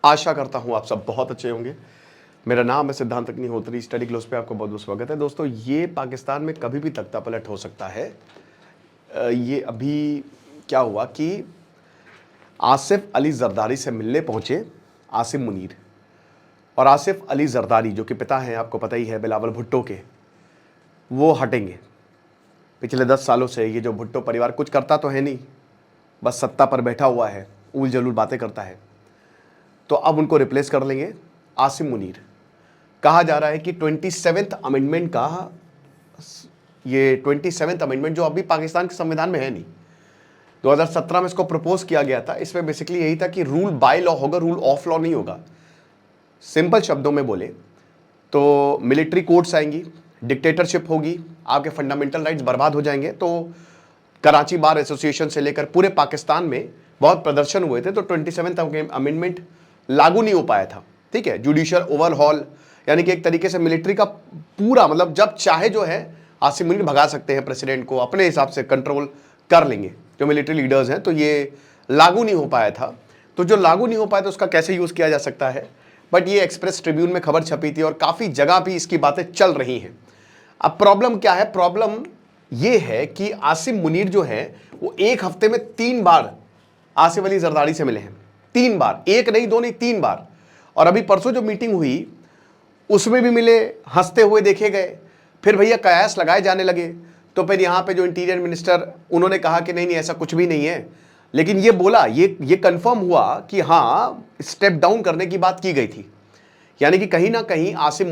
आशा करता हूँ आप सब बहुत अच्छे होंगे। मेरा नाम है सिद्धांत अग्निहोत्री। स्टडी ग्लोस पे आपको बहुत बहुत स्वागत है। दोस्तों, ये पाकिस्तान में कभी भी तख्ता पलट हो सकता है। ये अभी क्या हुआ कि आसिफ अली जरदारी से मिलने पहुंचे आसिम मुनीर, और आसिफ अली जरदारी जो कि पिता हैं, आपको पता ही है, बिलावल भुट्टो के, वो हटेंगे। पिछले 10 सालों से ये जो भुट्टो परिवार कुछ करता तो है नहीं, बस सत्ता पर बैठा हुआ है, उल जलूल बातें करता है। तो अब उनको रिप्लेस कर लेंगे आसिम मुनीर। कहा जा रहा है कि 27th अमेंडमेंट का, ये 27th अमेंडमेंट जो अभी पाकिस्तान के संविधान में है नहीं, 2017 में इसको प्रपोज किया गया था। इसमें बेसिकली यही था कि रूल बाय लॉ होगा, रूल ऑफ लॉ नहीं होगा। सिंपल शब्दों में बोले तो मिलिट्री कोर्ट्स आएंगी, डिक्टेटरशिप होगी, आपके फंडामेंटल राइट्स बर्बाद हो जाएंगे। तो कराची बार एसोसिएशन से लेकर पूरे पाकिस्तान में बहुत प्रदर्शन हुए थे, तो 27th अमेंडमेंट लागू नहीं हो पाया था। ठीक है, जुडिशियल ओवरहॉल, यानी कि एक तरीके से मिलिट्री का पूरा, मतलब जब चाहे जो है आसिम मुनीर भगा सकते हैं प्रेसिडेंट को, अपने हिसाब से कंट्रोल कर लेंगे जो मिलिट्री लीडर्स हैं। तो ये लागू नहीं हो पाया था। तो जो लागू नहीं हो पाया तो उसका कैसे यूज़ किया जा सकता है, बट ये एक्सप्रेस ट्रिब्यून में खबर छपी थी और काफ़ी जगह भी इसकी बातें चल रही हैं। अब प्रॉब्लम क्या है? प्रॉब्लम ये है कि आसिम मुनीर जो है वो एक हफ्ते में 3 बार आसिफ अली जरदारी से मिले हैं। 3 बार, एक नहीं, दो नहीं, 3 बार। और अभी परसों जो मीटिंग हुई उसमें भी मिले, हंसते हुए देखे गए। फिर भैया कयास लगाए जाने लगे। तो फिर यहाँ पे जो इंटीरियर मिनिस्टर, उन्होंने कहा कि नहीं नहीं ऐसा कुछ भी नहीं है। लेकिन ये बोला, ये कंफर्म हुआ कि हाँ स्टेप डाउन करने की बात की गई थी। यानी कि कहीं ना कहीं आसिम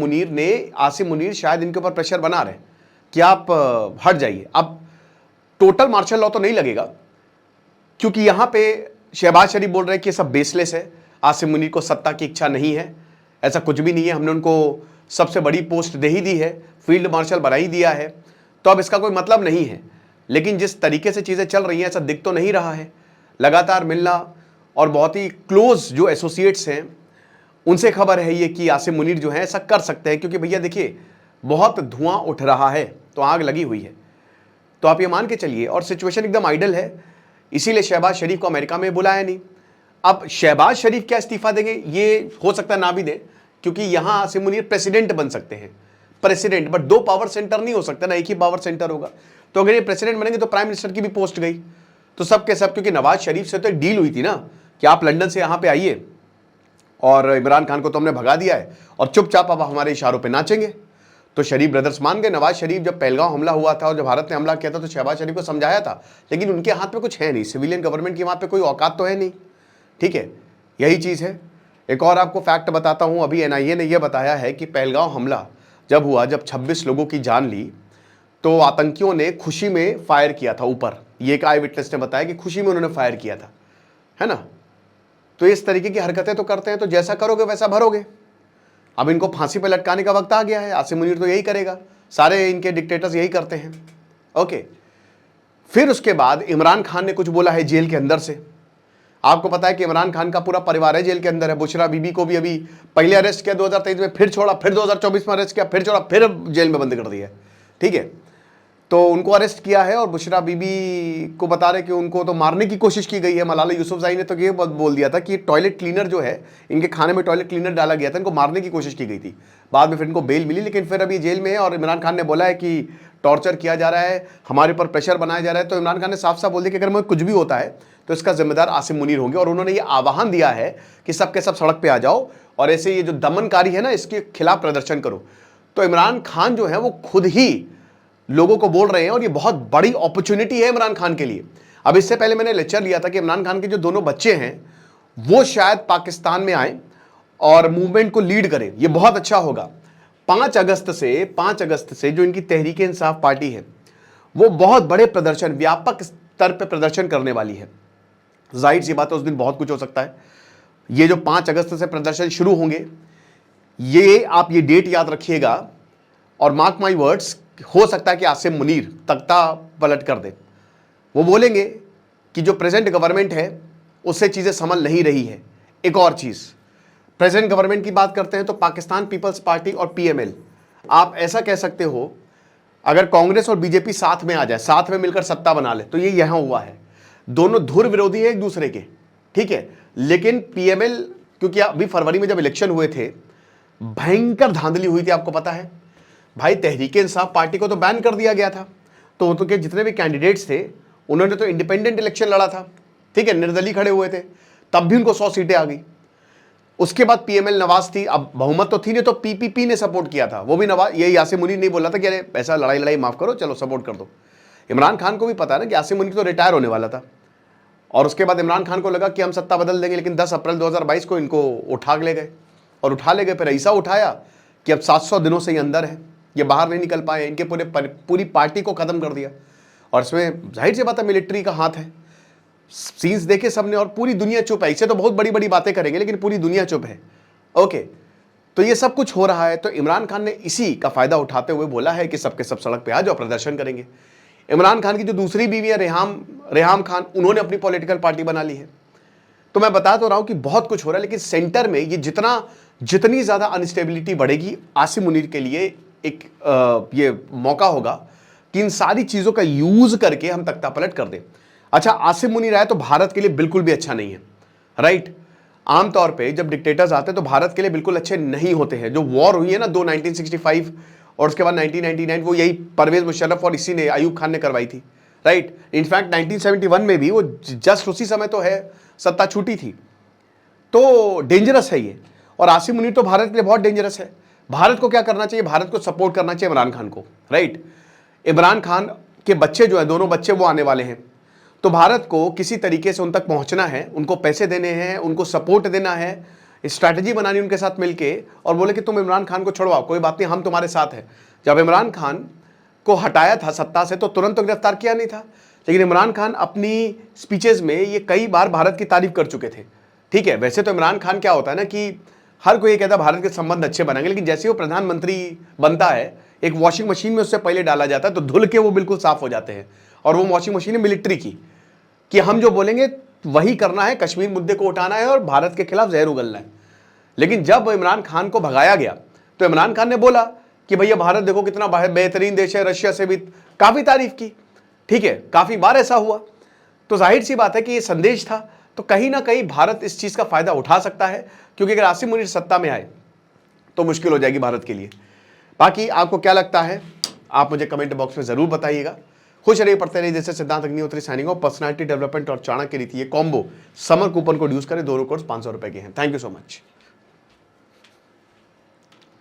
मुनीर शायद इनके ऊपर प्रेशर बना रहे कि आप हट जाइए। अब टोटल मार्शल लॉ तो नहीं लगेगा, क्योंकि यहां पे शहबाज शरीफ बोल रहे हैं कि सब बेसलेस है, आसिम मुनीर को सत्ता की इच्छा नहीं है, ऐसा कुछ भी नहीं है, हमने उनको सबसे बड़ी पोस्ट दे ही दी है, फील्ड मार्शल बना ही दिया है, तो अब इसका कोई मतलब नहीं है। लेकिन जिस तरीके से चीज़ें चल रही हैं ऐसा दिख तो नहीं रहा है। लगातार मिलना, और बहुत ही क्लोज जो एसोसिएट्स हैं उनसे खबर है ये कि आसिम मुनीर जो है ऐसा कर सकते हैं, क्योंकि भैया देखिए बहुत धुआं उठ रहा है, तो आग लगी हुई है। तो आप ये मान के चलिए, और सिचुएशन एकदम आइडल है, इसीलिए शहबाज शरीफ को अमेरिका में बुलाया नहीं। अब शहबाज शरीफ क्या इस्तीफा देंगे, ये हो सकता है ना भी दें, क्योंकि यहां आसिम मुनीर प्रेसिडेंट बन सकते हैं, प्रेसिडेंट, बट 2 पावर सेंटर नहीं हो सकता ना, एक ही पावर सेंटर होगा। तो अगर ये प्रेसिडेंट बनेंगे तो प्राइम मिनिस्टर की भी पोस्ट गई, तो सब के सब, क्योंकि नवाज शरीफ से तो एक डील हुई थी ना कि आप लंदन से यहां पे आइए और इमरान खान को तो हमने भगा दिया है और चुपचाप अब हमारे इशारों पे नाचेंगे। तो शरीफ ब्रदर्स मान गए। नवाज शरीफ जब पहलगांव हमला हुआ था और जब भारत ने हमला किया था तो शहबाज शरीफ को समझाया था, लेकिन उनके हाथ में कुछ है नहीं, सिविलियन गवर्नमेंट की वहाँ पे कोई औकात तो है नहीं। ठीक है, यही चीज़ है। एक और आपको फैक्ट बताता हूँ, अभी एनआईए ने यह बताया है कि पहलगांव हमला जब हुआ, जब 26 लोगों की जान ली, तो आतंकियों ने खुशी में फायर किया था ऊपर। ये एक आई विटनेस ने बताया कि खुशी में उन्होंने फायर किया था, है ना। तो इस तरीके की हरकतें तो करते हैं, तो जैसा करोगे वैसा भरोगे। अब इनको फांसी पे लटकाने का वक्त आ गया है। आसिम मुनीर तो यही करेगा, सारे इनके डिक्टेटर्स यही करते हैं। ओके, फिर उसके बाद इमरान खान ने कुछ बोला है जेल के अंदर से। आपको पता है कि इमरान खान का पूरा परिवार है जेल के अंदर है। बुशरा बीबी को भी अभी पहले अरेस्ट किया 2023 में, फिर छोड़ा, फिर 2024 में अरेस्ट किया, फिर छोड़ा, फिर जेल में बंद कर दिया। ठीक है, तो उनको अरेस्ट किया है और बुशरा बीबी को बता रहे कि उनको तो मारने की कोशिश की गई है। मलाला यूसुफजई ने तो ये बोल दिया था कि टॉयलेट क्लीनर जो है, इनके खाने में टॉयलेट क्लीनर डाला गया था, इनको मारने की कोशिश की गई थी। बाद में फिर इनको बेल मिली, लेकिन फिर अभी जेल में है। और इमरान खान ने बोला है कि टॉर्चर किया जा रहा है, हमारे ऊपर प्रेशर बनाया जा रहा है। तो इमरान खान ने साफ साफ बोल दिया कि अगर मुझे कुछ भी होता है तो इसका जिम्मेदार आसिम मुनीर होंगे। और उन्होंने ये आह्वान दिया है कि सबके सब सड़क पर आ जाओ और ऐसे ये जो दमनकारी है ना, इसके खिलाफ प्रदर्शन करो। तो इमरान खान जो है वो खुद ही लोगों को बोल रहे हैं, और ये बहुत बड़ी अपॉर्चुनिटी है इमरान खान के लिए। अब इससे पहले मैंने लेक्चर लिया था कि इमरान खान के जो दोनों बच्चे हैं वो शायद पाकिस्तान में आए और मूवमेंट को लीड करें, ये बहुत अच्छा होगा। 5 अगस्त से जो इनकी तहरीक इंसाफ पार्टी है वो बहुत बड़े प्रदर्शन, व्यापक स्तर पर प्रदर्शन करने वाली है। जाहिर सी बात है उस दिन बहुत कुछ हो सकता है। ये जो 5 अगस्त से प्रदर्शन शुरू होंगे, ये आप ये डेट याद रखिएगा, और मार्क माई वर्ड्स, हो सकता है कि आसिम मुनीर तख्ता पलट कर दे। वो बोलेंगे कि जो प्रेजेंट गवर्नमेंट है उससे चीज़ें संभल नहीं रही है। एक और चीज़, प्रेजेंट गवर्नमेंट की बात करते हैं तो पाकिस्तान पीपल्स पार्टी और पीएमएल, आप ऐसा कह सकते हो, अगर कांग्रेस और बीजेपी साथ में आ जाए, साथ में मिलकर सत्ता बना ले, तो ये यहां हुआ है। दोनों धुर विरोधी है एक दूसरे के, ठीक है। लेकिन पीएमएल क्योंकि अभी फरवरी में जब इलेक्शन हुए थे भयंकर धांधली हुई थी, आपको पता है भाई। तहरीक इंसाफ पार्टी को तो बैन कर दिया गया था, तो उनके जितने भी कैंडिडेट्स थे उन्होंने तो इंडिपेंडेंट इलेक्शन लड़ा था, ठीक है, निर्दलीय खड़े हुए थे, तब भी उनको 100 सीटें आ गई। उसके बाद पीएमएल नवाज थी, अब बहुमत तो थी नहीं, तो पीपीपी ने सपोर्ट किया था, वो भी नवाज, ये यासिर मुनीर नहीं बोला था कि अरे ऐसा लड़ाई माफ करो, चलो सपोर्ट कर दो। इमरान खान को भी पता है ना कि यासिर मुनीर तो रिटायर होने वाला था, और उसके बाद इमरान खान को लगा कि हम सत्ता बदल देंगे, लेकिन 10 अप्रैल 2022 को इनको उठा ले गए, और उठा ले गए, फिर ऐसा उठाया कि अब 700 दिनों से ये अंदर है, ये बाहर नहीं निकल पाए, इनके पूरी पार्टी को खत्म कर दिया। और इसमें जाहिर सी बात है मिलिट्री का हाथ है। सीन्स देखे सबने, और पूरी दुनिया चुप है। इससे तो बहुत बड़ी बड़ी बातें करेंगे, लेकिन पूरी दुनिया चुप है। ओके, तो ये सब कुछ हो रहा है, तो इमरान खान ने इसी का फायदा उठाते हुए बोला है कि सबके सब सड़क पे आ जाओ, प्रदर्शन करेंगे। इमरान खान की जो दूसरी बीवी है रेहाम खान, उन्होंने अपनी पॉलिटिकल पार्टी बना ली है। तो मैं बता तो रहा हूं कि बहुत कुछ हो रहा है, लेकिन सेंटर में ये जितनी ज्यादा अनस्टेबिलिटी बढ़ेगी, आसिम मुनीर के लिए एक ये मौका होगा कि इन सारी चीजों का यूज करके हम तख्ता पलट कर दें। अच्छा, आसिम मुनीर आए तो भारत के लिए बिल्कुल भी अच्छा नहीं है, राइट। आमतौर पे जब डिक्टेटर्स आते हैं तो भारत के लिए बिल्कुल अच्छे नहीं होते हैं। जो वॉर हुई है ना 1965 और उसके बाद 1999, वो यही परवेज मुशर्रफ और इसी ने, अयूब खान ने करवाई थी, राइट। इनफैक्ट 1971 में भी वो जस्ट उसी समय तो है सत्ता छूटी थी। तो डेंजरस है ये, और आसिम मुनीर तो भारत के लिए बहुत डेंजरस है। भारत को क्या करना चाहिए? भारत को सपोर्ट करना चाहिए इमरान खान को, राइट। इमरान खान के बच्चे जो है, दोनों बच्चे वो आने वाले हैं, तो भारत को किसी तरीके से उन तक पहुंचना है, उनको पैसे देने हैं, उनको सपोर्ट देना है, स्ट्रैटेजी बनानी उनके साथ मिलके, और बोले कि तुम इमरान खान को छोड़वाओ, कोई बात नहीं, हम तुम्हारे साथ हैं। जब इमरान खान को हटाया था सत्ता से तो तुरंत तो गिरफ्तार किया नहीं था, लेकिन इमरान खान अपनी स्पीचेज में ये कई बार भारत की तारीफ कर चुके थे, ठीक है। वैसे तो इमरान खान क्या होता है ना कि हर कोई ये कहता है भारत के संबंध अच्छे बनेंगे, लेकिन जैसे वो प्रधानमंत्री बनता है, एक वॉशिंग मशीन में उससे पहले डाला जाता है तो धुल के वो बिल्कुल साफ हो जाते हैं। और वो वॉशिंग मशीन है मिलिट्री की, कि हम जो बोलेंगे वही करना है, कश्मीर मुद्दे को उठाना है और भारत के खिलाफ जहर उगलना है। लेकिन जब इमरान खान को भगाया गया तो इमरान खान ने बोला कि भैया भारत देखो कितना बेहतरीन देश है, रशिया से भी काफी तारीफ की, ठीक है, काफी बार ऐसा हुआ। तो जाहिर सी बात है कि ये संदेश था, तो कहीं ना कहीं भारत इस चीज का फायदा उठा सकता है, क्योंकि अगर आसिम मुनीर सत्ता में आए तो मुश्किल हो जाएगी भारत के लिए। बाकी आपको क्या लगता है आप मुझे कमेंट बॉक्स में जरूर बताइएगा। खुश रहिए, पढ़ते रहिए। जैसे सिद्धांत Agnihotri signing off. Personality development और चाणक्य रीति, ये combo summer coupon code use करें, दोनों कोर्स 500 रुपए के हैं। Thank you so much.